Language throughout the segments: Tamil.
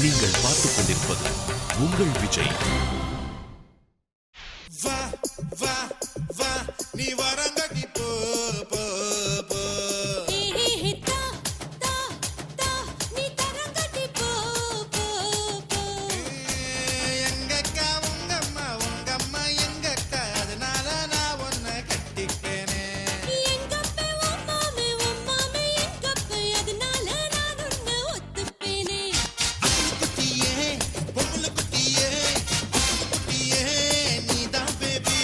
நீங்கள் பார்த்துக் கொண்டிருப்பது உங்கள் விஜய். வா வா வா நீ வரங்கடி போ போ போ எங்கக்கா உங்கம்மா உங்கம்மா எங்கக்கா அதனால நான் ஒன்ன கட்டிப்பேனே குட்டியே பொம்பளை குட்டியே குட்டியே நீதான் பேபி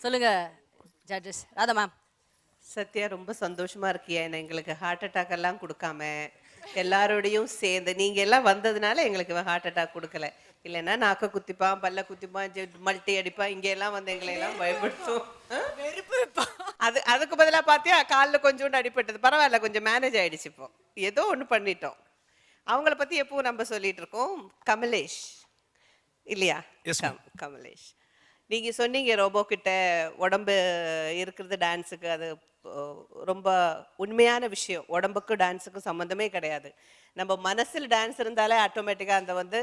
சொல்லுங்க ஜட்ஜஸ். ராதா மேம். சத்யா ரொம்ப சந்தோஷமா இருக்கியா எங்களுக்கு ஹார்ட் அட்டாக் எல்லாம் கொடுக்காம எல்லாரோடையும் சேர்ந்து நீங்க எல்லாம் வந்ததுனால எங்களுக்கு ஹார்ட் அட்டாக் கொடுக்கல. இல்லைன்னா நாக்க குத்திப்பான் பல்ல குத்திப்பான் மல்டி அடிப்பான் இங்க எல்லாம் வந்து எங்களை எல்லாம் பயன்படுத்தும். அதுக்கு பதிலாக பார்த்தியா காலில் கொஞ்சோண்டு அடிப்பட்டது பரவாயில்ல, கொஞ்சம் மேனேஜ் ஆயிடுச்சு. இப்போ ஏதோ ஒன்று பண்ணிட்டோம். அவங்கள பத்தி எப்பவும் நம்ம சொல்லிட்டு இருக்கோம். கமலேஷ் இல்லையா? கமலேஷ், நீங்க சொன்னீங்க ரோபோ கிட்ட உடம்பு இருக்கிறது டான்ஸுக்கு, அது ரொம்ப உண்மையான விஷயம். உடம்புக்கு டான்ஸுக்கும் சம்மந்தமே கிடையாது. நம்ம மனசில் டான்ஸ் இருந்தாலே ஆட்டோமேட்டிக்காக அந்த வந்து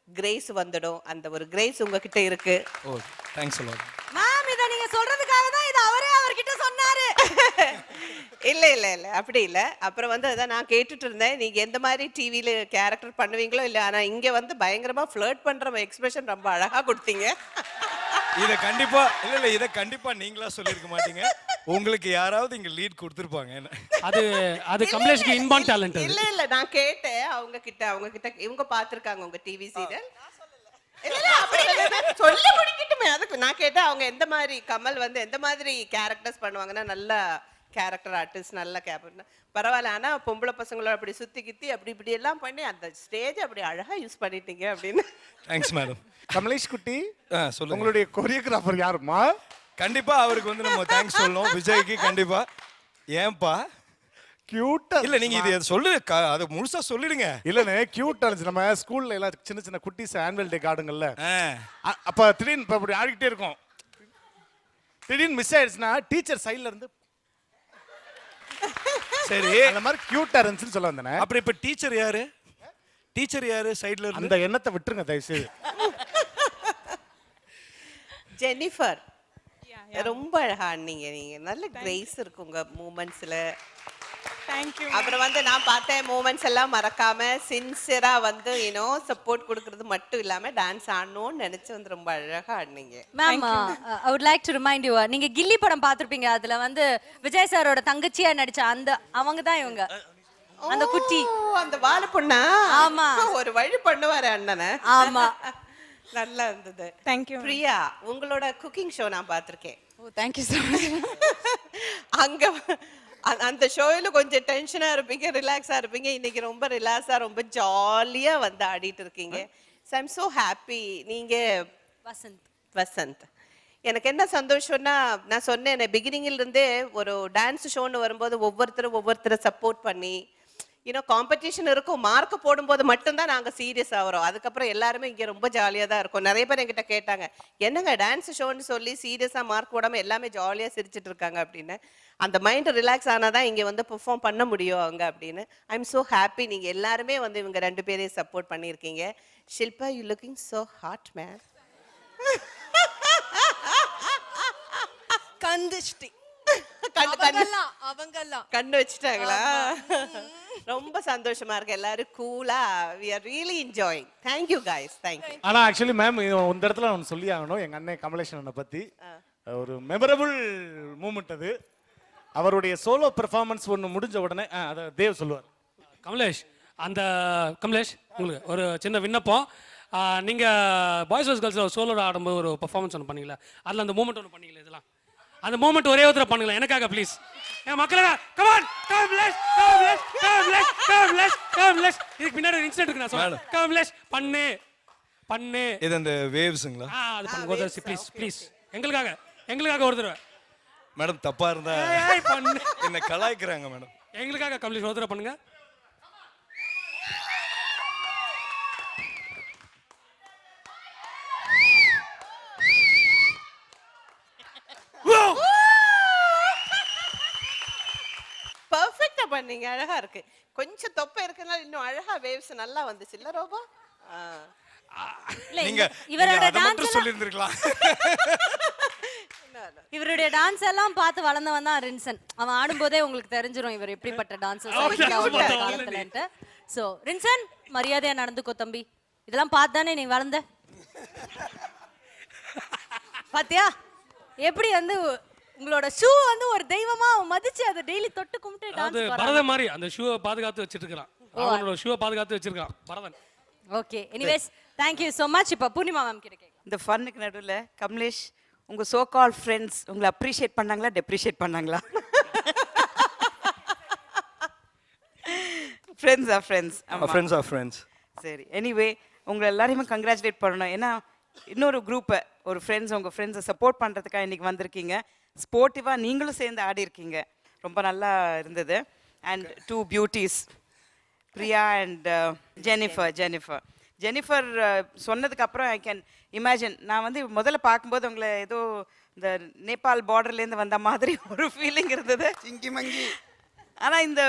கிரேஸ் வந்துடும். அந்த ஒரு கிரேஸ் உங்ககிட்ட இருக்கு. ஓ தேங்க்ஸ் a lot மேம். இத நீங்க சொல்றதுக்காக தான் இது அவரே அவர்கிட்ட சொன்னாரு. இல்ல இல்ல இல்ல அப்படி இல்ல. அப்புறம் வந்து அதான் நான் கேட்டுட்டு இருந்தேன், நீங்க எந்த மாதிரி டிவில கேரக்டர் பண்ணுவீங்களோ இல்ல, ஆனா இங்க வந்து பயங்கரமா ஃப்ளர்ட் பண்ற எக்ஸ்பிரஷன் ரொம்ப அழகா கொடுத்தீங்க. இத கண்டிப்பா இல்ல இத கண்டிப்பா நீங்களா சொல்லிருக்க மாட்டீங்க. உங்களுக்கு யாராவது இங்க லீட் கொடுத்திருப்பாங்க. அது கமலேஷ்க்கு இன்பார்ன் டாலன்ட். இல்ல இல்ல நான் கேட்டேன் அவங்க கிட்ட இவங்க பாத்துருக்காங்க உங்க டிவி சீரியல். இல்ல அப்படி சொல்ல முடிக்கட்டுமே. அதுக்கு நான் கேட்டேன் அவங்க எந்த மாதிரி கமல் வந்து எந்த மாதிரி கேரக்டர்ஸ் பண்ணுவாங்கன்னா, நல்ல கேரக்டர் ஆர்டிஸ்ட், நல்ல கேரக்டர் பரவாயில்ல. ஆனா பொம்பளை பசங்களோட அப்படி சுத்தி கித்தி அப்படி இப்படி எல்லாம் பண்ணி அந்த ஸ்டேஜ் அப்படி அழகா யூஸ் பண்ணிட்டீங்க அப்படின்னு. Thanks madam. கமலேஷ் குட்டி சொல்லுங்க, உங்களுடைய கொரியோகிராஃபர் யாருமா? கண்டிப்பா அவருக்கு வந்து நம்ம தேங்க்ஸ் சொல்லணும். விஜய்க்கு கண்டிப்பா. ஏன்பா கியூட்டா இல்ல நீங்க இது சொல்லு, அது முழுசா சொல்லிடுங்க. இல்லனே கியூட்டா இருந்துச்சு. நம்ம ஸ்கூல்ல எல்லாம் சின்ன சின்ன குட்டீஸ் ஆனுவல் டே கார்டுங்கல்ல, அப்ப திடீர்னு அப்படி ஆடிக்கிட்டே இருக்கும். திடீர்னு மிஸ் ஆயிடுச்சுன்னா டீச்சர் சைட்ல இருந்து சரி அந்த மாதிரி கியூட்டா இருந்துச்சுன்னு சொல்ல வந்தேனே. அப்புறம் இப்ப டீச்சர் யாரு? டீச்சர் யாரு சைடுல இருந்து? அந்த எண்ணத்தை விட்டுருங்க தயவு செய்து. ஜெனிஃபர் ரொம்ப அழகா ஆடினீங்க. நீங்க நல்ல கிரேஸ் இருக்கு உங்க மூமெண்ட்ஸ்ல. தேங்க்யூ. அப்புறம் வந்து நான் பார்த்தேன் மூமெண்ட்ஸ் எல்லாம் மறக்காம சின்சியரா வந்து சப்போர்ட் கொடுக்கறது மட்டும் இல்லாம டான்ஸ் ஆடணும்னு நினைச்சு வந்து ரொம்ப அழகா ஆடினீங்க. Ma'am I would like to remind you, நீங்க கில்லி படம் பார்த்திருப்பீங்க. அதுல வந்து விஜய் சாரோட தங்கச்சியா நடிச்ச அவங்க தான் இவங்க, அந்த குட்டி. அந்த வாழை பொண்ணா? ஆமா. ஒரு வழி பண்ணுவாரு அண்ணனை. ஆமா. நல்லா இருந்தது. தேங்க்யூ. பிரியா, உங்களோட குக்கிங் ஷோ நான் பார்த்திருக்கேன். ஓ தேங்க்யூ ஸோ மச். அங்க அந்த ஷோயில கொஞ்சம் டென்ஷனா இருப்பீங்க, ரிலாக்ஸா இருப்பீங்க. இன்னைக்கு ரொம்ப ரிலாக்ஸா ரொம்ப ஜாலியா வந்து ஆடிட்டு இருக்கீங்க. So I'm so happy. நீங்க வசந்த், எனக்கு என்ன சந்தோஷம்னா, நான் சொன்னேன் பிகினிங்ல இருந்தே ஒரு டான்ஸ் ஷோன்னு வரும்போது ஒவ்வொருத்தரை சப்போர்ட் பண்ணி காம்படிஷன் இருக்கும். மார்க் போடும்போது மட்டும்தான் நாங்கள் சீரியஸ் ஆகிறோம். அதுக்கப்புறம் எல்லாருமே இங்கே ரொம்ப ஜாலியாக தான் இருக்கும். நிறைய பேர் என்கிட்ட கேட்டாங்க, என்னங்க டான்ஸ் ஷோன்னு சொல்லி சீரியஸாக மார்க் போடாமல் எல்லாமே ஜாலியாக சிரிச்சிட்டு இருக்காங்க அப்படின்னு. அந்த மைண்ட் ரிலாக்ஸ் ஆனால் தான் இங்கே வந்து பெர்ஃபார்ம் பண்ண முடியும் அவங்க அப்படின்னு. I am so happy. நீங்கள் எல்லாருமே வந்து இவங்க 2 பேரையும் சப்போர்ட் பண்ணியிருக்கீங்க. Shilpa, you looking so hot man. கந்துஷ்டி அவங்கெல்லாம் கண்ணு வச்சுட்டாங்களா? ரொம்ப சந்தோஷமா இருக்கு. எல்லாரும் கூலா we are really enjoying. Thank you guys. Thank you. ஆனா ஆக்சுவலி மேம் இந்த இடத்துல நான் சொல்லி ஆகணும் எங்க அண்ணன் கமலேஷ் அண்ணனை பத்தி. ஒரு மெமரபிள் மூமெண்ட் அது. அவருடைய சோலோ பெர்ஃபார்மன்ஸ் ஒன்று முடிஞ்ச உடனே அதை தேவ் சொல்லுவார். கமலேஷ், கமலேஷ் உங்களுக்கு ஒரு சின்ன விண்ணப்பம். நீங்க பாய்ஸ் வர்ஸ் கேர்ள்ஸ் சோலோ ஆடும்போது ஒரு பெர்ஃபார்மன்ஸ் ஒன்று பண்ணீங்களா, அதில் அந்த மூமெண்ட் ஒன்று பண்ணீங்களா, இதெல்லாம் அந்த மூமெண்ட் ஒரே ஒருத்தர பண்ணுங்களேன் எனக்காக ப்ளீஸ். என் மக்களுங்க கமான் கமலேஷ் கமலேஷ் கமலேஷ் கமலேஷ் கமலேஷ். இதுக்கு பின்னாடி ஒரு இன்சிடென்ட் இருக்கு, நான் சொல்றேன். கமலேஷ் பண்ணு இது அந்த வேவ்ஸ்ங்களா? அது பண்ணுங்க ப்ளீஸ் ப்ளீஸ். எங்களுக்காக ஒரு தடவை. மேடம் தப்பா இருந்தா பண்ணு. என்ன கலாய்க்கிறாங்க மேடம். எங்களுக்காக கமலேஷ் ஒரு தடவை பண்ணுங்க. பர்ஃபெக்ட்டா பண்ணீங்க. அழகா இருக்கு. கொஞ்சம் தொப்பை இருக்கனால இன்னும் அழகா வேவ்ஸ் நல்லா வந்துச்சு இல்ல ரோபா? நீங்க இவரோட அத மட்டும் சொல்லி இருந்திருக்கலாம். இவருடைய டான்ஸ் எல்லாம் பார்த்து வளர்ந்தவன் தான் ரின்சன். அவன் ஆடும்போதே உங்களுக்கு தெரிஞ்சிரும் இவர் எப்படிப்பட்ட டான்ஸர். சோ ரின்சன், மரியாதையா நடந்துக்கோ தம்பி. இதெல்லாம் பார்த்து தானே நீ வளர்ந்த. பாத்தியா எப்படி வந்து உங்களோட ஷூ வந்து ஒரு தெய்வமா மதிச்சு அதை டெய்லி தொட்டு கும்பிட்டு அது டான்ஸ் பரதன் மாதிரி அந்த ஷூவை பாதுகாத்து வச்சிட்டு இருக்கான். அவனோட ஷூவை பாதுகாத்து வச்சிருக்கான் Bharathan. Okay, anyways thank you so much. இப்ப பூர்ணிமா மேம் கிட்ட கேக்கலாம். இந்த ஃபன்னுக்கு நடுவில் கமலேஷ், உங்கள் சோ கால் ஃப்ரெண்ட்ஸ் உங்களை அப்ரிஷியேட் பண்ணாங்களா டெப்ரிஷியேட் பண்ணாங்களா? ஃப்ரெண்ட்ஸ். சரி, எனிவே உங்களை எல்லாரையுமே கங்க்ராச்சுலேட் பண்ணணும். ஏன்னா இன்னொரு குரூப்பை, ஒரு உங்கள் ஃப்ரெண்ட்ஸை சப்போர்ட் பண்ணுறதுக்காக இன்றைக்கி வந்திருக்கீங்க. ஸ்போர்ட்டிவாக நீங்களும் சேர்ந்து ஆடி இருக்கீங்க. ரொம்ப நல்லா இருந்தது. And 2 beauties, Priya and Jennifer சொன்னதுக்கு அப்புறம் ஐ கேன் இமேஜின். நான் வந்து முதல்ல பார்க்கும்போது உங்களை ஏதோ இந்த நேபாள் பார்டர்லேருந்து வந்த மாதிரி ஒரு ஃபீலிங் இருந்தது. சிங்கி மங்கி. ஆனால் இந்த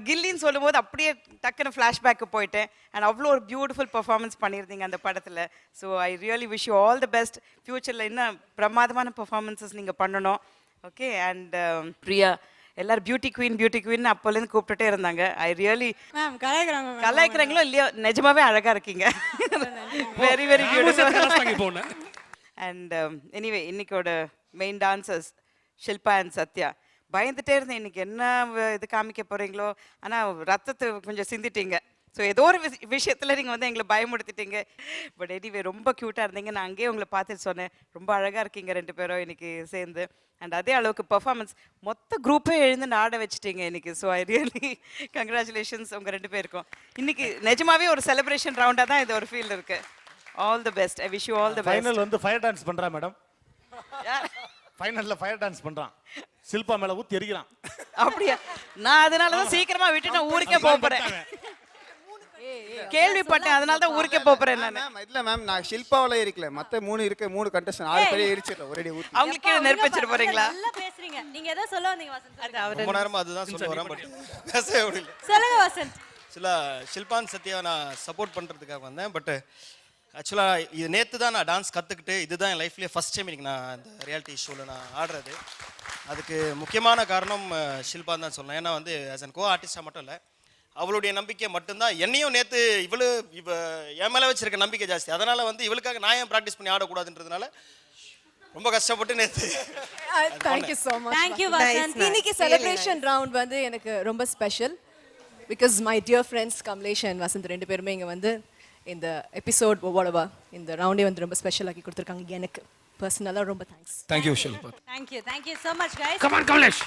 கில்லின்னு சொல்லும்போது அப்படியே டக்குன்னு ஃப்ளாஷ்பேக்கு போயிட்டேன். அண்ட் அவ்வளோ ஒரு பியூட்டிஃபுல் பர்ஃபார்மன்ஸ் பண்ணியிருந்தீங்க அந்த படத்தில். So I really wish you all the best. ஃப்யூச்சரில் இன்னும் பிரமாதமான பர்ஃபார்மன்ஸஸ் நீங்கள் பண்ணணும். ஓகே. அண்ட் பிரியா, எல்லாரும் பியூட்டி குயின் அப்போலேருந்து கூப்பிட்டுட்டே இருந்தாங்க. ஐ ரியலி கலாய்க்கிறாங்களோ இல்லையோ, நிஜமாவே அழகாக இருக்கீங்க. Very very beautiful. And anyway இன்னைக்கோட main dancers Shilpa and Sathya. பயந்துட்டே இருந்தேன் இன்னைக்கு என்ன இது காமிக்க போகிறீங்களோ, ஆனால் ரத்தத்தை கொஞ்சம் சிந்திட்டீங்க. ஸோ ஏதோ ஒரு விஷயத்தில் நீங்கள் வந்து எங்களை பயமுடுத்திட்டீங்க. பட் எனிவே ரொம்ப க்யூட்டாக இருந்தீங்க. நான் அங்கேயே உங்களை பார்த்துட்டு சொன்னேன், ரொம்ப அழகாக இருக்கீங்க 2 பேரும் இன்னைக்கு சேர்ந்து. அண்ட் அதே அளவுக்கு பர்ஃபார்மன்ஸ் மொத்த குரூப்பே எழுந்து ஆட வச்சுட்டீங்க இன்னைக்கு. ஸோ ஐ ரியலி கங்க்ராச்சுலேஷன்ஸ் உங்கள் 2 பேருக்கும். இன்னைக்கு நிஜமாவே ஒரு செலிப்ரேஷன் ரவுண்டாக தான் இது ஒரு ஃபீல் இருக்கு. All the best. I wish you all the best. Final வந்து ஃபயர் டான்ஸ் பண்றா மேடம். ஃபைனல்ல ஃபயர் டான்ஸ் பண்றான். ஷில்பா மேல ஊத்தி எரிக்கிறான். அப்படியா? நான் அதனால தான் சீக்கிரமா விட்டுட்டு ஊருக்கே போக போறேன். கேள்விப்பட்டேன், அதனால தான் ஊருக்கே போறேன் நான். மேம் இல்ல மேம் நான் ஷில்பாவில் இருக்கல மற்ற 3 கண்டஸ்டன் 6 பேரே எரிச்சிடல ஒரே ஊத்தி அவங்களுக்கு கீழே நெருப்பு வச்சிட்டு போறீங்களா? நல்லா பேசுறீங்க. நீங்க ஏதோ சொல்ல வந்தீங்க வசந்த். சொல்லுங்க. ரொம்ப நேரமா அதுதான் சொல்ல வரேன் பட் பேசவே முடியல. சொல்லுங்க வசந்த். ஆக்சுவலாக ஷில்பான் சத்யா நான் சப்போர்ட் பண்ணுறதுக்காக வந்தேன் பட் ஆக்சுவலாக இது நேற்று தான் நான் டான்ஸ் கற்றுக்கிட்டு இதுதான் என் லைஃப்லேயே ஃபஸ்ட் டைம் இன்னைக்கு நான் இந்த ரியாலிட்டி ஷோவில் நான் ஆடுறது. அதுக்கு முக்கியமான காரணம் ஷில்பான் தான் சொல்லலாம். ஏன்னா வந்து ஆஸ் அன் கோ ஆர்டிஸ்டாக மட்டும் இல்லை, அவளுடைய நம்பிக்கை மட்டும்தான் என்னையும் நேற்று இவ என் மேலே வச்சிருக்க நம்பிக்கை ஜாஸ்தி. அதனால் வந்து இவளுக்காக நான் ஏன் ப்ராக்டிஸ் பண்ணி ஆடக்கூடாதுன்றதுனால ரொம்ப கஷ்டப்பட்டு நேற்று. Thank you so much. Thank you Vasanth. இன்னைக்கு செலிப்ரேஷன் ரவுண்ட் வந்து எனக்கு ரொம்ப special because my dear friends Kamlesh and Vasanth 2 பேருமே இங்கே வந்து இந்த எபிசோட் ஒவ்வொருவா இந்த ரவுண்டே வந்து ரொம்ப ஸ்பெஷல் ஆக்கி கொடுத்துருக்காங்க. எனக்கு பர்சனலாக ரொம்ப thanks. Thank you Shilpa. Thank you so much guys. Come on, Kamlesh.